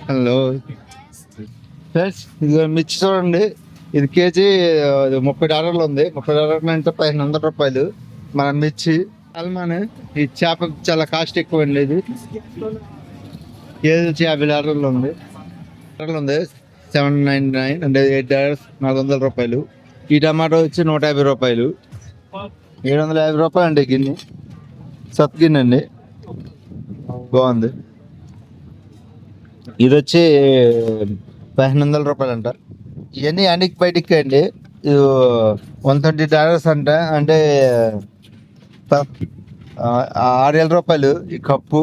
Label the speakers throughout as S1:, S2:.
S1: Hello friends, ఇది మిర్చి చూడండి. ఇది కేజీ $30 ఉంది. $30 అంటే $1500. మన మిర్చి అల్మాన్. ఈ చేప చాలా కాస్ట్ ఎక్కువ అండి. ఇది కేజీ వచ్చి $50 ఉంది. $799 అంటే $8, $400. ఈ టమాటో వచ్చి $150, $750 అండి. గిన్నె సత్ గిన్నె అండి, బాగుంది. ఇది వచ్చి $1500 అంట. ఇవన్నీ అన్నికి బయటికి అండి. ఇది $120 అంట, అంటే $6,000 ఈ కప్పు.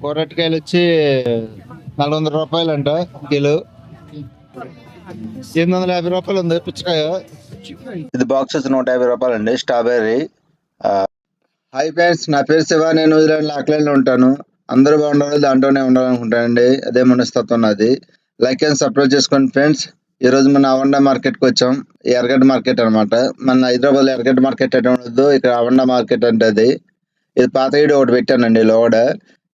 S1: కూరటికాయలు వచ్చి $400 అంట కిలో. $850 ఉంది పుచ్చకాయ. ఇది బాక్స్ వచ్చి $150 అండి. స్ట్రాబెర్రీ. హాయ్ ఫ్రెండ్స్, నా పేరు శివ. నేను న్యూజిలాండ్ ఆక్లాండ్లో ఉంటాను. అందరూ బాగుండాలి, దాంట్లోనే ఉండాలనుకుంటానండి. అదే మనస్తత్వం నాది. లైక్ అండ్ సబ్స్క్రైబ్ చేసుకోండి ఫ్రెండ్స్. ఈ రోజు మన అవండా మార్కెట్కి వచ్చాం. ఈ ఎర్రగడ్డ మార్కెట్ అనమాట. మన హైదరాబాద్లో ఎర్రగడ్డ మార్కెట్ అంటే ఉండదు, ఇక్కడ అవండా మార్కెట్ అంటే అది. ఇది పాత ఈడు ఒకటి పెట్టానండి లోడ.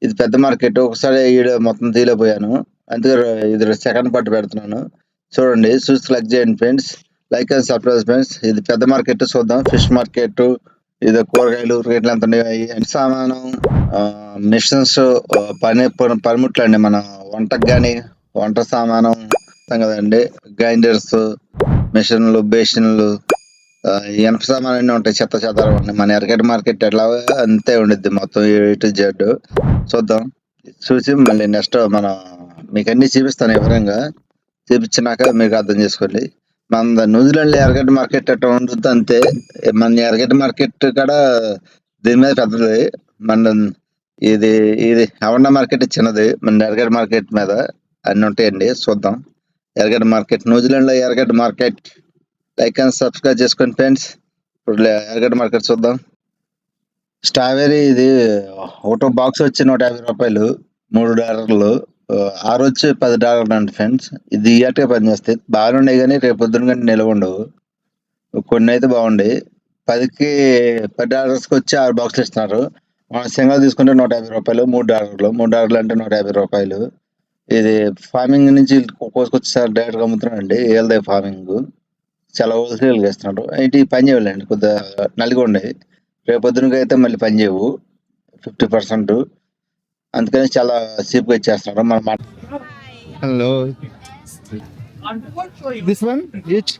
S1: ఇది పెద్ద మార్కెట్. ఒకసారి ఈడు మొత్తం తీయలేకపోయాను, అందుకే ఇది సెకండ్ పార్ట్ పెడుతున్నాను. చూడండి, చూసి లైక్ చేయండి friends. Like and subscribe friends. ఇది పెద్ద మార్కెట్. చూద్దాం. ఫిష్ మార్కెట్, ఇది కూరగాయలు రేట్లు ఎంత ఉన్నాయి, సామానం, మిషన్స్, పనిముట్లు అండి. మన వంటకు కానీ వంట సామానం కదండి. గ్రైండర్స్, మిషన్లు, బేషన్లు, ఇనప సామాన్ అన్నీ ఉంటాయి. చెత్త చెదారం అండి. మన ఎర్రగడ్డ మార్కెట్ ఎట్లా అంతే ఉండిద్ది మొత్తం A to Z. చూద్దాం. చూసి మళ్ళీ నెక్స్ట్ మనం మీకు అన్ని చూపిస్తాను. వివరంగా చూపించినాక మీకు అర్థం చేసుకోండి. మన న్యూజిలాండ్ ఎర్రగడ్డ మార్కెట్ ఎట్లా ఉంటుంది అంతే. మన ఎర్రగడ్డ మార్కెట్ కూడా దీని మీద పెద్దది. మన ఇది ఇది అవండా మార్కెట్ చిన్నది. మన ఎర్రగడ్డ మార్కెట్ మీద అన్ని ఉంటాయండి. చూద్దాం. ఎర్రగడ్డ మార్కెట్, న్యూజిలాండ్ లో ఎర్రగడ్డ మార్కెట్. లైక్ అండ్ సబ్స్క్రైబ్ చేసుకోండి ఫ్రెండ్స్. ఇప్పుడు ఎర్రగడ్డ మార్కెట్ చూద్దాం. స్ట్రాబెర్రీ ఇది ఒకటో బాక్స్ వచ్చి $150, $3. ఆరు వచ్చి $10 అండి ఫ్రెండ్స్. ఇది ఇయర్గా పనిచేస్తాయి. బాగానే ఉన్నాయి, కానీ రేపు పొద్దున కంటే నిలవ ఉండవు. కొన్ని అయితే బాగుండే. $10కి వచ్చి 6 బాక్సులు ఇస్తున్నారు. మనం సింగల్ తీసుకుంటే $150, $3. $3 అంటే $150. ఇది ఫార్మింగ్ నుంచి కోసుకొచ్చి సార్ డైరెక్ట్గా అమ్ముతున్నారండి. ఏళ్ళదే ఫార్మింగ్. చాలా హోల్సేల్గా ఇస్తున్నారు. ఇటు పని చేయలేండి, కొద్దిగా నలిగి ఉండేది. రేపు పొద్దునకి అయితే మళ్ళీ పని చేయవు 50%. అందుకని చాలా చీప్గా ఇచ్చేస్తున్నారు. మన hello, this one each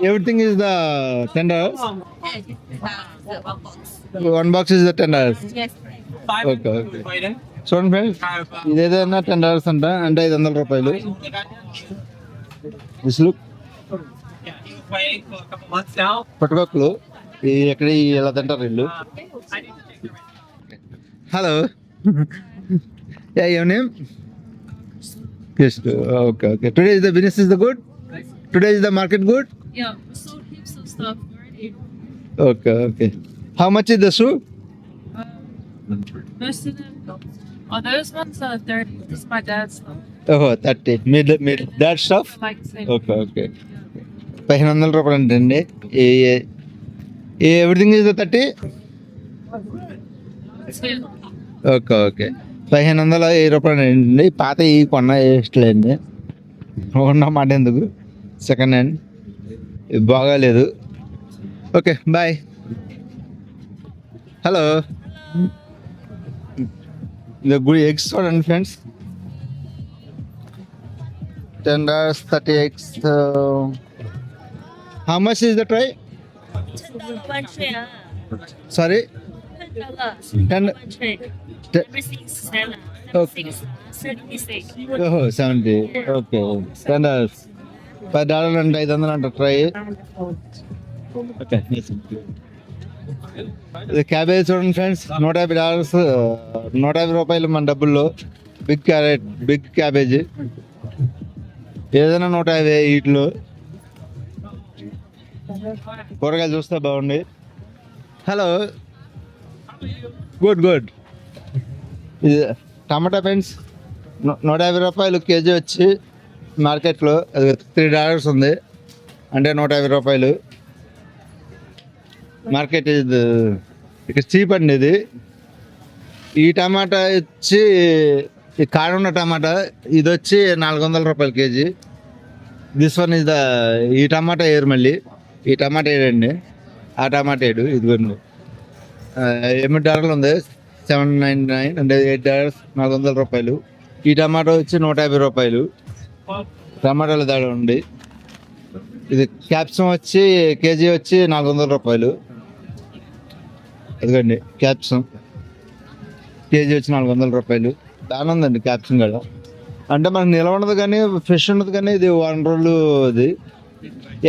S1: everything is the $10. One box is the $10. Okay okay. చూడండి ఫ్రెండ్స్, ఇది ఏదైనా $10 అంట, అంటే $500. విసులు పట్టుకోకులు ఎక్కడ ఇలా తింటారు వీళ్ళు. Hello, your name? Yes. Okay, okay. Today is the business is the good? Today is the market good?
S2: Yeah, we sold heaps of stuff already.
S1: Okay, okay. How much is the shoe?
S2: Most of them. Oh, those ones are 30. This is my dad's stuff.
S1: Oh, 30. Mid that stuff?
S2: Like the same.
S1: Okay, okay. $500 అండి. Everything is 30? Okay okay. $500 అండి. పాత ఈ కొన్న వేస్ట్లేండి, ఉన్న మాట ఎందుకు. Second hand ఇది బాగాలేదు. Okay, bye. Hello, good eggs చూడండి friends. $10, 30 eggs. How much is the tray? Sorry? $10.
S2: Everything's $7.
S1: Okay.
S2: 76.
S1: Oh, 70. Okay. $10. $10 and $500 అంట ట్రై. ఓకే. ఇది క్యాబేజ్ చూడండి ఫ్రెండ్స్. $150. $150 మన డబ్బుల్లో. Big carrot, big cabbage. ఏదైనా 150 వీటిలో. కూరగాయలు చూస్తే బాగుంది. Hello, good good. ఇది టమాటా ఫ్రెండ్స్. $150 కేజీ వచ్చి మార్కెట్లో. అది $3 ఉంది, అంటే $150. మార్కెట్ ఇది ఇక్కడ చీప్ అండి. ఇది ఈ టమాటా వచ్చి ఈ కాడ ఉన్న టమాటా ఇది వచ్చి 400 రూపాయలు KG. This one is the ఈ టమాటా ఏరు మళ్ళీ ఈ టమాటా ఏడండి, ఆ టమాటా ఏడు ఇదిగోండి. $8 ఉంది, $7.99 అంటే $8, 400 రూపాయలు. ఈ టమాటా వచ్చి 150 రూపాయలు. టమాటాల దాడి ఉంది. ఇది క్యాప్సికం వచ్చి కేజీ వచ్చి 400 రూపాయలు. అదిగోండి క్యాప్సికం కేజీ వచ్చి 400 రూపాయలు. బాగానే ఉందండి క్యాప్సికం కూడా. అంటే మనకు నిల్వ ఉండదు కానీ ఫ్రెష్ ఉండదు కానీ ఇది 1 రోజులు ఇది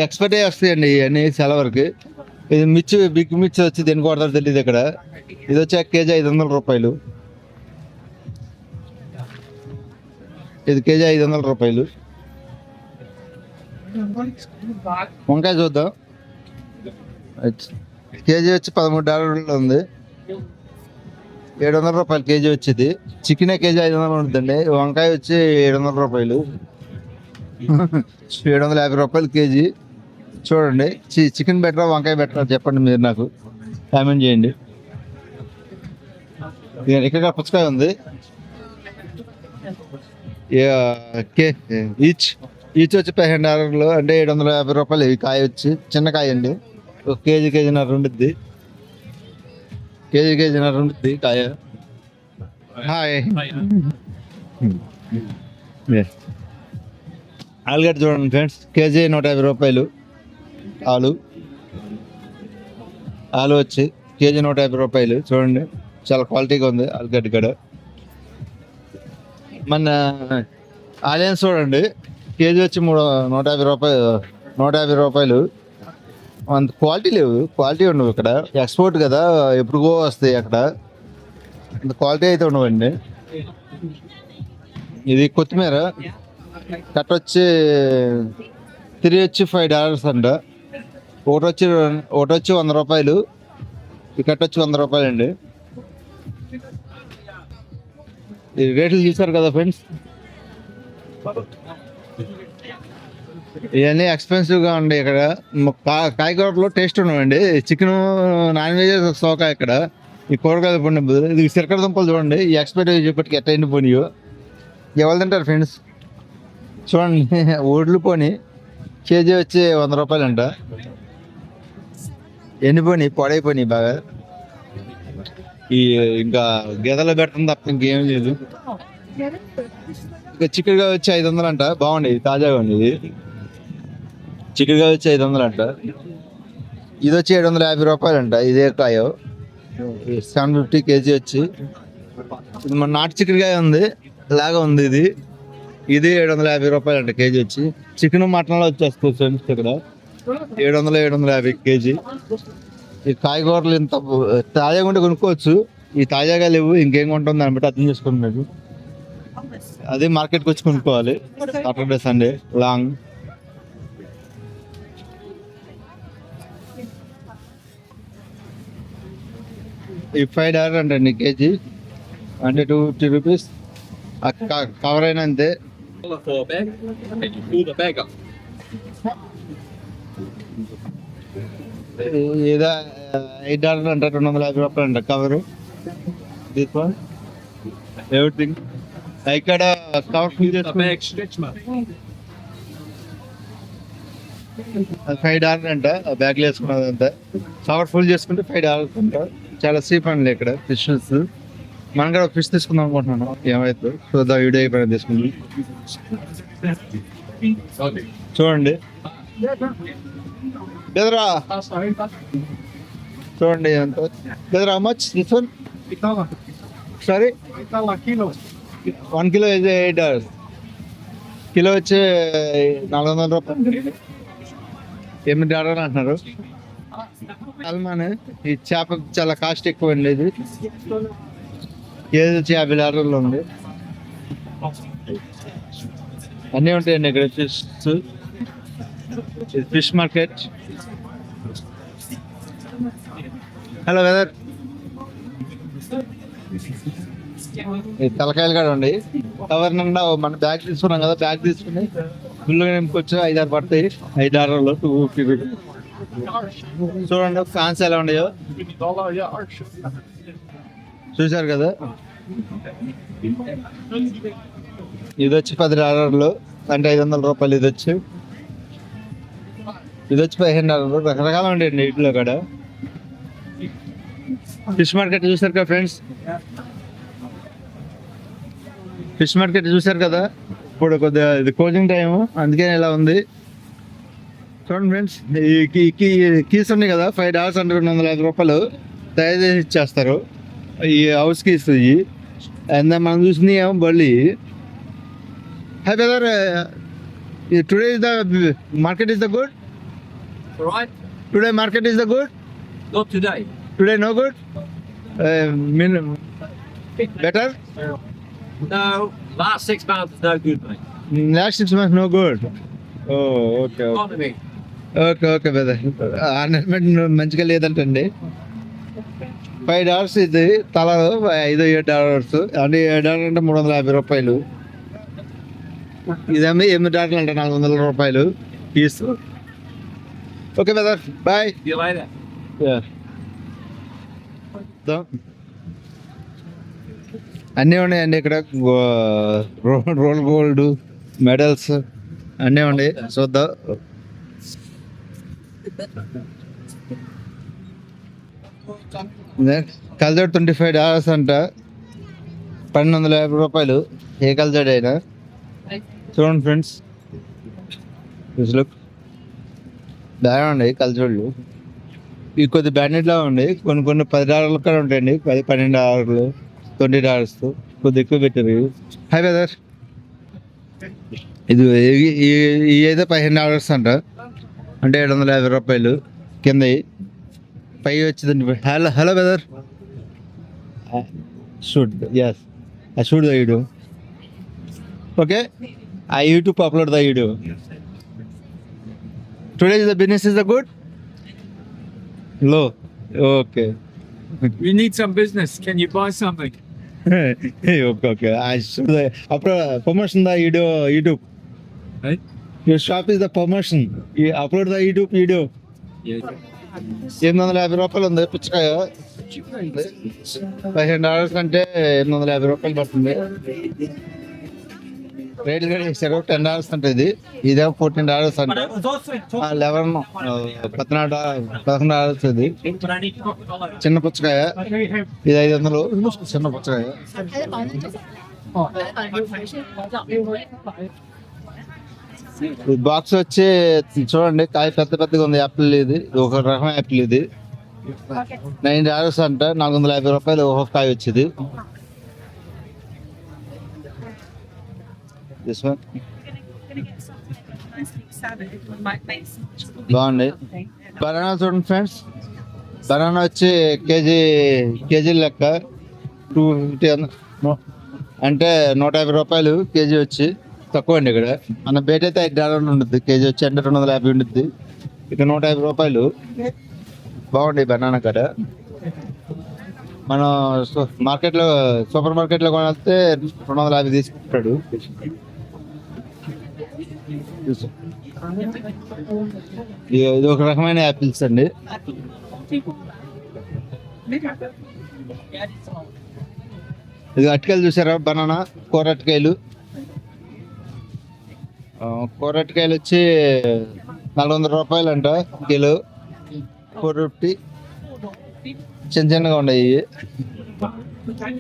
S1: ఎక్స్పర్ట్ అయ్యి వస్తాయండి ఇవన్నీ సెలవరికి. ఇది మిర్చి బిగ్ మిర్చి వచ్చి దేనికి కొడతారు తెలియదు ఇక్కడ. ఇది వచ్చి కేజీ 500 రూపాయలు. ఇది కేజీ 500 రూపాయలు. వంకాయ చూద్దాం. కేజీ వచ్చి $13 ఉంది, 700 రూపాయలు కేజీ వచ్చేది. చికెన్ కేజీ 500 ఉంటుందండి. వంకాయ వచ్చి 700 రూపాయలు, 750 రూపాయలు కేజీ. చూడండి చికెన్ బెటరా వంకాయ బెటరా చెప్పండి మీరు, నాకు కామెంట్ చేయండి. ఇక్కడ పుచ్చకాయ ఉంది. ఈచ్ వచ్చి $15 అంటే 750 రూపాయలు. ఈ కాయ వచ్చి చిన్న కాయ అండి, ఒక కేజీన్నర ఉండుద్ది. కేజీన్నర ఉండుద్ది కాయ. హాయ్. ఆలుగడ్డ చూడండి ఫ్రెండ్స్, కేజీ 150 రూపాయలు. ఆలు వచ్చి కేజీ 150 రూపాయలు. చూడండి చాలా క్వాలిటీగా ఉంది ఆలుగడ్డ కూడా. మన ఆనియన్స్ చూడండి, కేజీ వచ్చి 150 రూపాయలు. అంత క్వాలిటీ లేవు, క్వాలిటీ ఉండవు ఇక్కడ. ఎక్స్పోర్ట్ కదా, ఎప్పుడుగో వస్తాయి అక్కడ. అంత క్వాలిటీ అయితే ఉండవండి. ఇది కొత్తిమీర కట్ట వచ్చి వచ్చి $5 అంట. ఒకటి వచ్చి 100 రూపాయలు. ఈ కట్ట వచ్చి 100 రూపాయలు అండి. ఈ రేట్లు చూసారు కదా ఫ్రెండ్స్. ఇవన్నీ ఎక్స్పెన్సివ్గా ఉండే ఇక్కడ. కాయగూరలో టేస్ట్ ఉండవండి. చికెన్ నాన్ వెజ్ సోకా ఇక్కడ. ఈ కూరగాయలు పండి ఇది సిరకడ దుంపలు చూడండి, ఈ ఎక్స్పైరీ చెప్పటికి ఎట్ట ఎండిపోయినాయో. ఎవరు తింటారు ఫ్రెండ్స్ చూడండి. ఒడ్లు పోని కేజీ వచ్చి 100 రూపాయలు అంట. ఎండిపోయినాయి, పొడైపోయినాయి బాగా. ఈ ఇంకా గెదలో పెట్టడం తప్ప ఇంకేం లేదు. ఇంకా చికెన్గా వచ్చి 500 అంట. బాగుండేది, తాజాగా ఉండేది. చికెన్గా వచ్చి 500 అంట. ఇది వచ్చి 750 రూపాయలు అంట. ఇదే కాయ 750 కేజీ వచ్చి. ఇది మన నాటు చికెన్కాయ ఉంది, లాగా ఉంది. ఇది 750 రూపాయలు అంట కేజీ వచ్చి. చికెన్ మటన్లో వచ్చేస్తుంది ఫ్రెండ్స్ ఇక్కడ 750 కేజీ. ఈ కాయగూరలు ఇంత తాజాగా ఉంటే కొనుక్కోవచ్చు. ఈ తాజాగా లేవు, ఇంకేం కొంటుంది దాన్ని బట్టి అర్థం చేసుకుంటున్నాడు. అదే మార్కెట్కి వచ్చి కొనుక్కోవాలి సాటర్డే సండే లాంగ్. ఈ $5 అంటండి కేజీ, అంటే 250 రూపీస్. కవర్ అయినా అంతే.
S3: For a bag, and you pull the bag up.
S1: ఏదో $8 అంట, 250 రూపాయలు అంట కవరు. This one everything. ఇక్కడ cover full
S3: The bag stretch mark.
S1: $5 అంట. బ్యాగ్లో వేసుకున్నది అంతా కవర్ ఫుల్ చేసుకుంటే $5 అంట. చాలా చీప్ అండి ఇక్కడ ఫిషెస్. మనం కూడా ఫిష్ తీసుకుందాం అనుకుంటున్నాను, ఏమైతే చూద్దాం. వీడియో అయిపోయినా తీసుకుందాం. చూడండి బెదరా, చూడండి ఎంత బెదరా. How much this one? Sorry, 1 kilo అయితే $8. కిలో వచ్చి 400 రూపాయలు. $8 అంటున్నారు. సల్మాన్ ఈ చేప చాలా కాస్ట్ ఎక్కువ అండి. ఇది కేజీ వచ్చి $50 ఉంది. అన్నీ ఉంటాయండి ఇక్కడ. Fish market. Hello brother. తలకాయలు కూడా ఉండి కవర్ నిండా మన బ్యాగ్ తీసుకున్నాం కదా, బ్యాగ్ తీసుకుని ఫుల్గా నింపుకొచ్చు. 5-6 పడతాయి. $5 250 రూపీస్. చూడండి ఫ్యాన్స్ ఎలా ఉన్నాయో. చూశారు కదా, ఇది వచ్చి $10 అంటే $500. ఇది వచ్చి $15. రకరకాలు ఉంటాయండి వీటిలో కూడా. ఫిష్ మార్కెట్ చూసారు కదా ఫ్రెండ్స్, ఫిష్ మార్కెట్ చూసారు కదా. ఇప్పుడు కొద్దిగా ఇది క్లోజింగ్ టైము, అందుకే ఇలా ఉంది. చూడండి ఫ్రెండ్స్, ఈ కీస్ ఉన్నాయి కదా, $5 అంటే $250 తయారు చేసి ఇచ్చేస్తారు. ఈ హౌస్ కీస్ ఇవి. అండ్ మనం చూసినవి ఏమో బళ్ళి. Hi brother, today is the market is the good.
S3: Right?
S1: Today market is the good.
S3: Not today.
S1: Today no good. Better.
S3: No, last 6 months is no good, mate.
S1: Last 6 months no good. Oh, okay.
S3: Economy.
S1: Okay, brother. Unemployment మంచిగా లేదంటండి. $5 ఇది తల, $7 అంటే $7 అంటే $350. ఇదేమో $8 అంటే $400 piece. Okay brother, bye.
S3: See you later.
S1: అన్నీ ఉన్నాయండి ఇక్కడ. రోల్ గోల్డ్ మెడల్స్ అన్నీ ఉన్నాయి, చూద్దాం. కల్జోడ్ $25 అంట, $1250. ఏ కల్జోడ్ అయినా చూడండి ఫ్రెండ్స్, లుక్ బాగా ఉన్నాయి కల్చోళ్ళు. ఇవి కొద్ది బ్యాండెడ్లా ఉంది. కొన్ని $10 కూడా ఉంటాయండి, $12 $20 కొద్ది ఎక్కువ పెట్టారు. హై బ్రదర్, ఇది అయితే $15 అంట, అంటే $750 కింద. పై వచ్చిందండి. Hello brother, shoot yes, I shoot the video. Okay, I YouTube upload the video. Today the business is the good? Low. Okay.
S3: We need some business. Can you buy something?
S1: Okay. I should promotion the video YouTube.
S3: Right?
S1: Your shop is the promotion. You upload the YouTube video.
S3: Yeah.
S1: $850 ఉంది పుచ్చకాయ. $15 కంటే $850 పడుతుంది. రేట్లు కూడా ఇస్తారు. $10 అంటే ఇదేమో $14 అంటే, $11 ఇది. చిన్న పుచ్చకాయ ఇది 500. చిన్న పుచ్చకాయ. ఈ బాక్స్ వచ్చి చూడండి, కాయ పెద్దగా ఉంది. యాపిల్ ఇది ఒక రకం యాపిల్. ఇది $9 అంట, $450 ఒక్కొక్క కాయ వచ్చింది. This one బాగుంది. బనానా చూడండి ఫ్రెండ్స్, బనానా వచ్చి కేజీ లెక్క $250 అంటే $150 కేజీ వచ్చి. తక్కువ అండి ఇక్కడ. మన బయట అయితే $5 ఉంటుంది కేజీ వచ్చి, అంటే $250 ఉంటుంది. ఇక్కడ $150. బాగుంది బనానా కడ. మనం మార్కెట్లో సూపర్ మార్కెట్లో కొనేస్తే $250 తీసుకుంటాడు. ఇది ఒక రకమైన యాపిల్స్ అండి. ఇది అరటికాయలు చూసారా, బనానా కూర అరటికాయలు. కూర అరటికాయలు వచ్చి $400 అంట కిలో. 450. చిన్నగా ఉన్నాయి.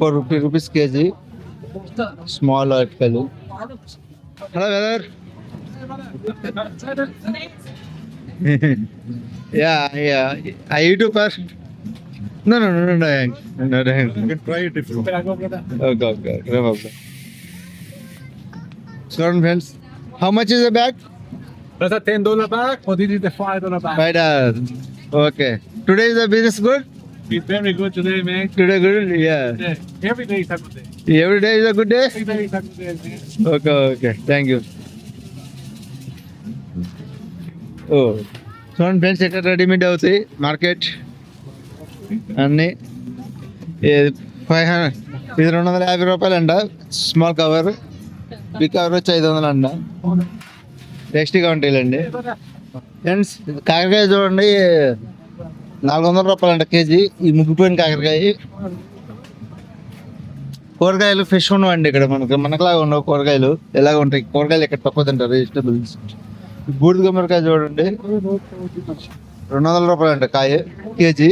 S1: 450 రూపీస్ కేజీ స్మాల్ అరటికాయలు. Hello weather, I YouTube first. No. You can try it if you want. Okay. No problem. So friends, how much is the bag?
S3: That's a $10 bag, or this is the $5 bag?
S1: $5. Okay. Today is the business good?
S3: It's very good today, man.
S1: Today good? Yeah.
S3: Every day is a good day.
S1: Every day is a good day?
S3: Every day is a good day, man.
S1: Okay. Thank you. చూడండి friends, ఇక్కడ readymade అవుతాయి market అన్నీ. ఇది $250 అంట small cover. Big cover వచ్చి 500 అంట. టేస్టీగా ఉంటాయిలండి friends. కాకరకాయ చూడండి, $400 అంట కేజీ. ఈ ముగ్గిపోయిన కాకరకాయ కూరగాయలు ఫ్రెష్ ఉండవండి ఇక్కడ మనకులాగా ఉండవు కూరగాయలు. ఎలాగ ఉంటాయి కూరగాయలు ఇక్కడ తక్కువ తింటారు వెజిటబుల్స్. బూడిద గుమ్మడికాయ చూడండి 200 రూపాయలు అంట కాయ. కేజీ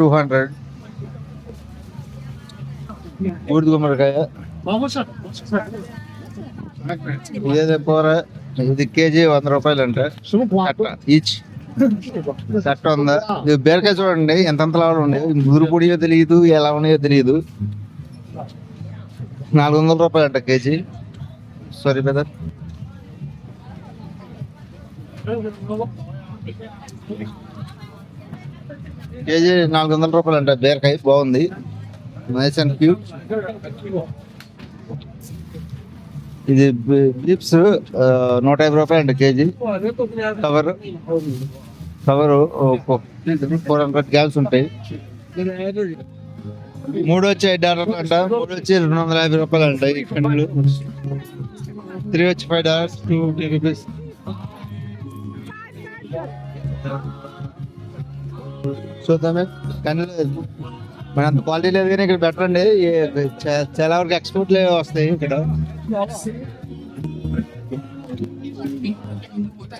S1: 200. బూడిద గుమ్మడికాయ ఇదే కూర. ఇది కేజీ 100 రూపాయలు అంట ఈచ్. చట్ట ఉందా? ఇది బీరకాయ చూడండి ఎంతంత లాగా ఉన్నాయి. ముదురు పొడియో తెలియదు, ఎలా ఉన్నాయో తెలియదు. 400 రూపాయలు అంట కేజీ. Sorry brother. కేజీ 400 రూపాయలు అంట బీరకాయ. బాగుంది, నైస్ అండ్ క్యూట్. ఇది బీప్స్ 150 రూపాయలు అంట కేజీ. కవర్ 400 గ్రామ్స్ ఉంటాయి. 3 వచ్చి $8 అంట. 3 వచ్చి 250 రూపాయలు అంట. ఈ కండ్లు 3 వచ్చి $5, 2 రూపీస్. చూద్దామే కండ్లు మన అంత క్వాలిటీ లేదు కానీ ఇక్కడ బెటర్ అండి. చాలా వరకు ఎక్స్పోర్ట్లే వస్తాయి ఇక్కడ.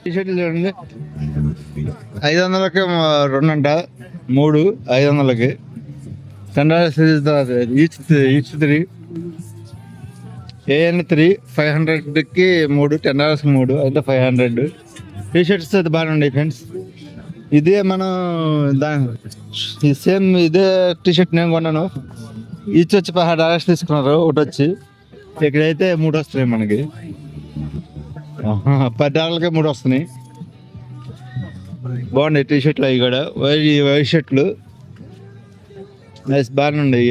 S1: టీషర్ట్లు చూడండి 500కి 2 అంట. 3 500కి. $10 ఈచ్ 3. AN 3 500కి 3. $10కి 3 అయితే 500. టీషర్ట్స్ అయితే బాగానే ఉన్నాయి ఫ్రెండ్స్. ఇదే మనం సేమ్ ఇదే టీషర్ట్ నేను కొన్నాను. ఈచ్ వచ్చి $10 తీసుకున్నారు. ఒకటి వచ్చి ఇక్కడైతే 3 వస్తున్నాయి మనకి. $10కే 3 వస్తున్నాయి. బాగున్నాయి టీషర్ట్లు అవి కూడా. వైట్ షర్ట్లు నైస్ బాగానే ఉన్నాయి.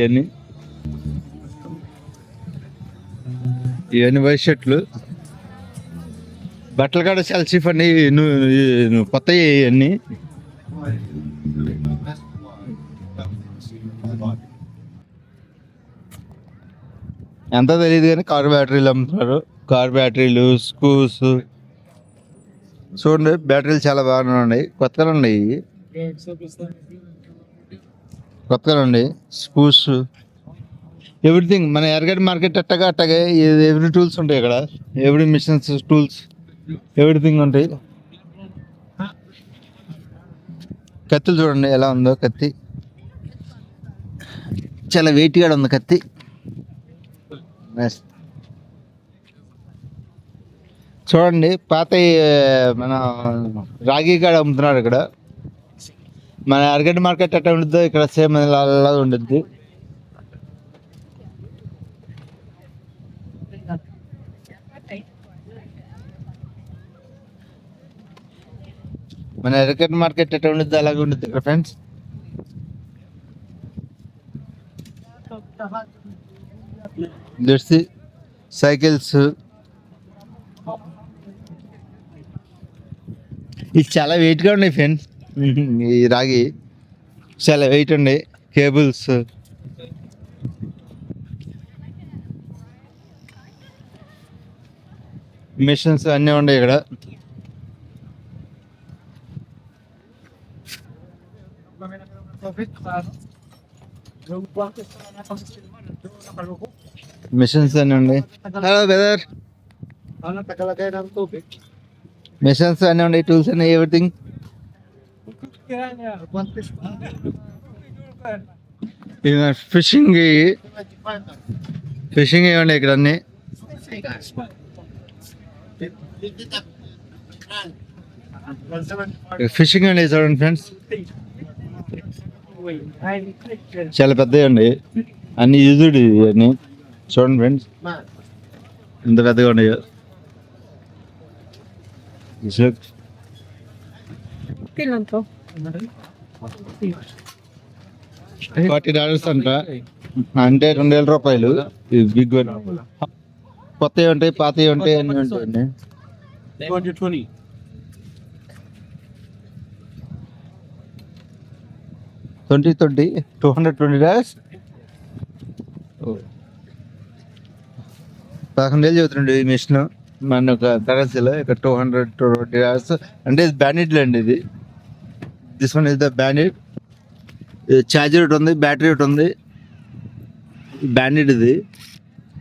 S1: ఇవన్నీ వైట్ షర్ట్లు. బట్టలు కూడా చాలా చీప్ అండి. నువ్వు కొత్తవి ఇవన్నీ. ఎంత తెలియదు కానీ కార్ బ్యాటరీలు అమ్ముతున్నారు. కార్ బ్యాటరీలు, స్క్రూస్ చూడండి. బ్యాటరీలు చాలా బాగానే ఉన్నాయి. కొత్తగా ఉన్నాయి. Screws everything. మన ఎర్రగడ్డ మార్కెట్ అట్టగే ఎవ్రీ టూల్స్ ఉంటాయి ఇక్కడ. ఎవ్రీ మిషన్స్, టూల్స్, ఎవ్రీథింగ్ ఉంటాయి. కత్తులు చూడండి ఎలా ఉందో. కత్తి చాలా వెయిట్గా ఉంది కత్తి. చూడండి పాత మన రాగి కాడ అమ్ముతున్నారు ఇక్కడ. మన అరగడ్డ మార్కెట్ ఎట్లా ఉంటుందో ఇక్కడ సేమ్ అలా ఉంటుంది. మన ఎర్రగడ్డ మార్కెట్ ఎట్లా ఉంటుంది అలాగే ఉంటుంది ఇక్కడ ఫ్రెండ్స్. జెర్సీ సైకిల్స్ ఇది చాలా వెయిట్గా ఉన్నాయి ఫ్రెండ్స్. ఈ రాగి చాలా వెయిట్ ఉన్నాయి. కేబుల్స్, మిషన్స్ అన్నీ ఉన్నాయి ఇక్కడ. మిషన్స్ అన్నీ ఉన్నాయి. Hello brother. మిషన్స్ అన్నీ ఉన్నాయి. టూల్స్ అన్నీ ఎవ్రీథింగ్. ఫిషింగ్ ఇవ్వండి ఇక్కడ అన్నీ. ఫిషింగ్ అండి చూడండి ఫ్రెండ్స్. చాలా పెద్దవి అండి అన్ని. యూజ్డ్ అన్నీ చూడండి ఫ్రెండ్స్ ఎంత పెద్దగా ఉన్నాయో. $40 అంట. అంటే 2,000 రూపాయలు. Big one. కొత్తవి ఉంటాయి, పాతవి ఉంటాయి, అన్నీ ఉంటాయండి. 220 $220. 11,000 చదువుతుండే ఈ మిషన్ మన ఒక కరెన్సీలో. ఇక్కడ $220 అంటే ఇది బ్యాండెడ్ అండి. ఇది this one is the banded. Charger ఒకటి ఉంది, బ్యాటరీ ఒకటి ఉంది. బ్యాండెడ్ ఇది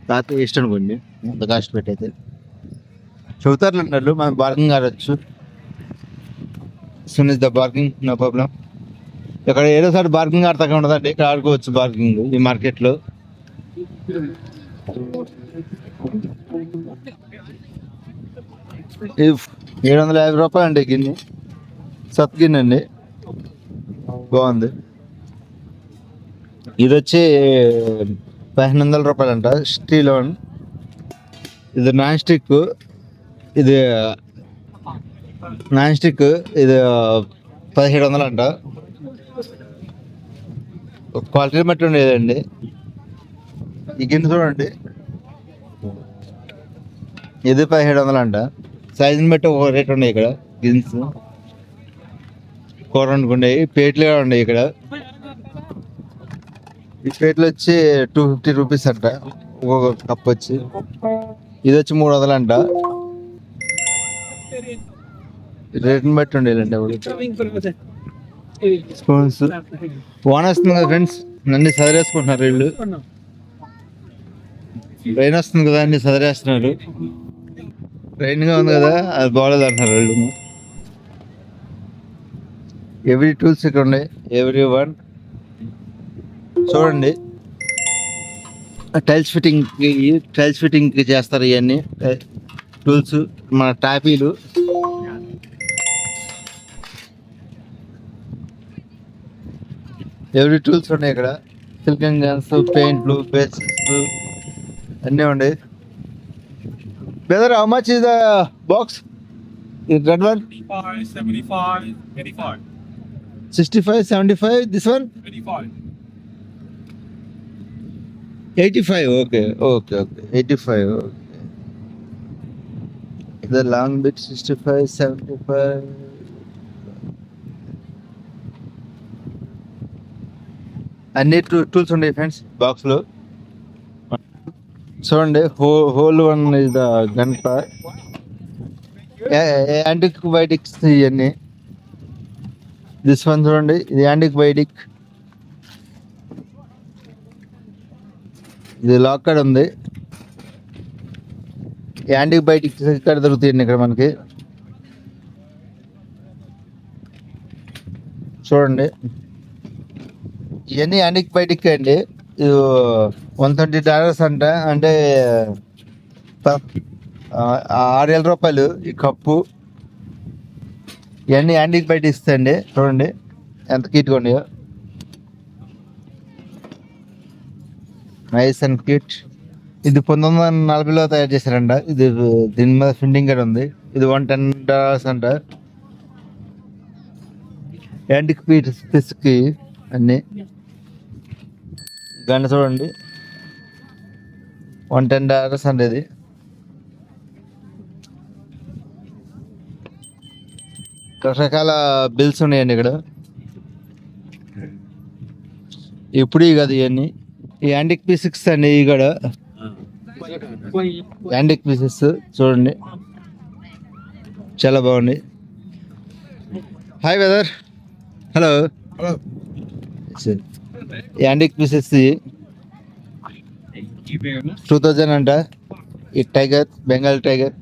S1: కాకపోతే వేస్ట్ అనుకోండి అంత కాస్ట్ పెట్టయితే చెబుతారు అన్నట్లు మనం బార్కింగ్ ఆడచ్చు. సున్ is the parking no problem. ఇక్కడ ఏదో సార్ బార్కింగ్ ఆడతాక ఉండదండి, ఇక్కడ ఆడుకోవచ్చు బార్కింగ్ ఈ మార్కెట్లో. ఇది 750 రూపాయలు అండి గిన్నె, సత్ గిన్నె అండి, బాగుంది. ఇది వచ్చి 1500 రూపాయలు అంట స్టీల్ వన్. ఇది నాన్ స్టిక్, ఇది నాన్ స్టిక్, ఇది 1700 అంట. క్వాలిటీ బట్టి ఉండేదండి. ఈ గిన్నె చూడండి, ఇది 1700 అంట. సైజుని బట్టి ఒక రేట్ ఉన్నాయి ఇక్కడ. గిన్నెస్ కూర వండుకుండే ప్లేట్లు కూడా ఉన్నాయి ఇక్కడ. ఈ ప్లేట్లు వచ్చి 250 రూపీస్ అంట ఒక్కొక్క కప్ వచ్చి. ఇది వచ్చి 300 అంట. రేట్ని బట్టి ఉండేదండి. స్పూన్స్ వాన వస్తుంది కదా ఫ్రెండ్స్, అన్ని సదరేసుకుంటున్నారు వీళ్ళు. రైన్ వస్తుంది కదా అన్ని సదరేస్తున్నారు. రైన్గా ఉంది కదా అది బాగలేదు అంటున్నారు వీళ్ళు. ఎవ్రీ టూల్స్ ఇక్కడ ఉన్నాయి, ఎవ్రీ వన్. చూడండి టైల్స్ ఫిట్టింగ్ చేస్తారు ఇవన్నీ టూల్స్. మన టాపీలు, ఎవ్రీ టూల్స్ ఉన్నాయి ఇక్కడ. సిల్కన్ గన్స్, పెయింట్లు, బేసిక్స్ అన్నీ ఉన్నాయి. Brother how much is the box? Red one
S3: 75, 85.
S1: 65, 75. This one 85. Okay. 85. Okay. The long bit 65, 75. అన్ని టూల్స్ ఉన్నాయి ఫ్రెండ్స్ బాక్స్లో. చూడండి హోల్ వన్ ఇస్ ద గంట, యాంటిబయోటిక్స్ ఇవన్నీ. దిస్ వన్ చూడండి, ఇది యాంటిబయోటిక్. ఇది లాక్ ఉంది. యాంటీబయాటిక్స్ ఇక్కడ దొరుకుతాయండి ఇక్కడ మనకి. చూడండి ఇవన్నీ యాంటీబయాటిక్ అండి. ఇది $120 అంట, అంటే 6,000 రూపాయలు ఈ కప్పు. ఇవన్నీ యాంటీబయాటిక్స్ అండి. చూడండి ఎంత కిట్గా ఉన్నాయో. Nice and cute. ఇది 1940లో తయారు చేశారంట. ఇది దీని మీద ప్రింటింగ్ కూడా ఉంది. ఇది $110 అంట. యాంటిక్ పీస్కి అన్ని గంట చూడండి $110 అండి. ఇది రకరకాల బిల్స్ ఉన్నాయండి ఇక్కడ. ఇప్పుడు కదా ఇవన్నీ ఈ యాంటిక్ పీసెస్ అండి. ఇవి కూడా యాంటిక్ పీసెస్ చూడండి చాలా బాగుంది. Hi brother, hello. Antique pieces 2000 అంట. ఈ టైగర్, బెంగాల్ టైగర్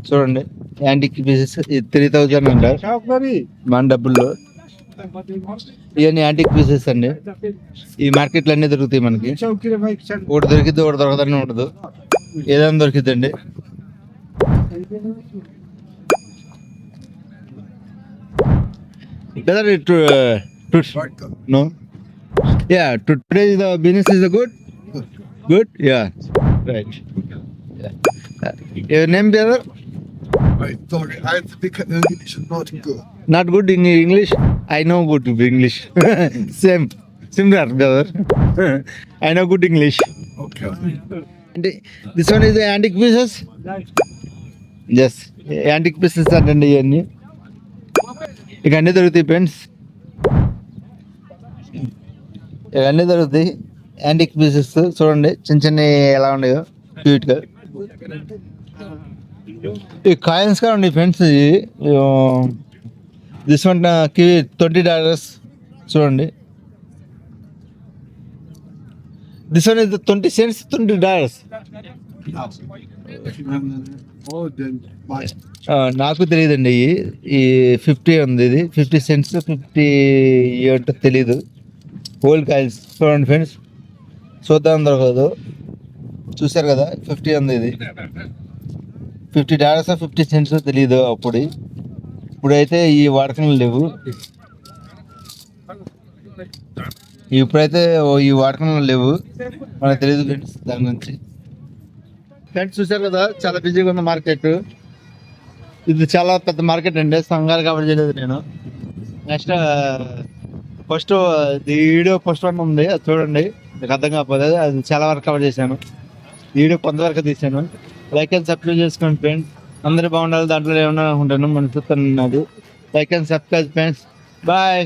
S1: చూడండి. యాంటిక్ పీసెస్ 3000 అంట మన డబ్బుల్లో. ఇవన్నీ యాంటిక్ పీసెస్ అండి. ఈ మార్కెట్లో అన్నీ దొరుకుతాయి మనకి. ఒకటి దొరికిద్ది, ఒకటి దొరకదని ఉండదు, ఏదైనా దొరికిద్దండి. Whether it no, yeah. Today the business is good. Yeah, right. Yeah. Your name, brother?
S4: Sorry, I think English is not good.
S1: Not good in English. I know good English. Similar, brother. I know good English.
S4: Okay.
S1: And this one is the antique pieces. Yes, antique pieces అండి ఇవన్నీ. ఇక అన్నీ దొరుకుతాయి friends, ఇక అన్నీ దొరుకుతాయి antique pieces. చూడండి చిన్న చిన్న ఎలా ఉన్నాయో క్యూట్గా. ఈ కాయిన్స్ కూడా ఉన్నాయి ఫ్రెండ్స్. దిస్ వన్ $20 చూడండి. This one is $20, $20.
S4: Oh, then buy.
S1: నాకు తెలియదండి ఈ 50 ఉంది, ఇది 50 cents 50 ఏంటో తెలీదు. ఓల్డ్ కాయిల్స్ చూడండి ఫ్రెండ్స్, చూద్దాం దొరకదు. చూసారు కదా 50 ఉంది, ఇది $50 50 cents తెలీదు అప్పుడు. ఇప్పుడైతే ఈ వాడకంలో లేవు, ఇప్పుడైతే ఈ వాడకంలో లేవు, మనకు తెలియదు ఫ్రెండ్స్ దాని గురించి. ఫ్రెండ్స్ చూసారు కదా చాలా బిజీగా ఉంది మార్కెట్. ఇది చాలా పెద్ద మార్కెట్ అండి, సంఘాలు కవర్ చేయలేదు నేను. Next first video first one ఉంది, అది చూడండి, మీకు అర్థం కాకపోతే అది చాలా వరకు కవర్ చేశాను. వీడియో కొంతవరకు తీశాను. లైక్ అండ్ సబ్స్క్రైబ్ చేసుకోండి ఫ్రెండ్స్, అందరూ బాగుండాలి, దాంట్లో ఏమన్నా అనుకుంటాను, మన చూస్తాను. Like and subscribe friends, bye.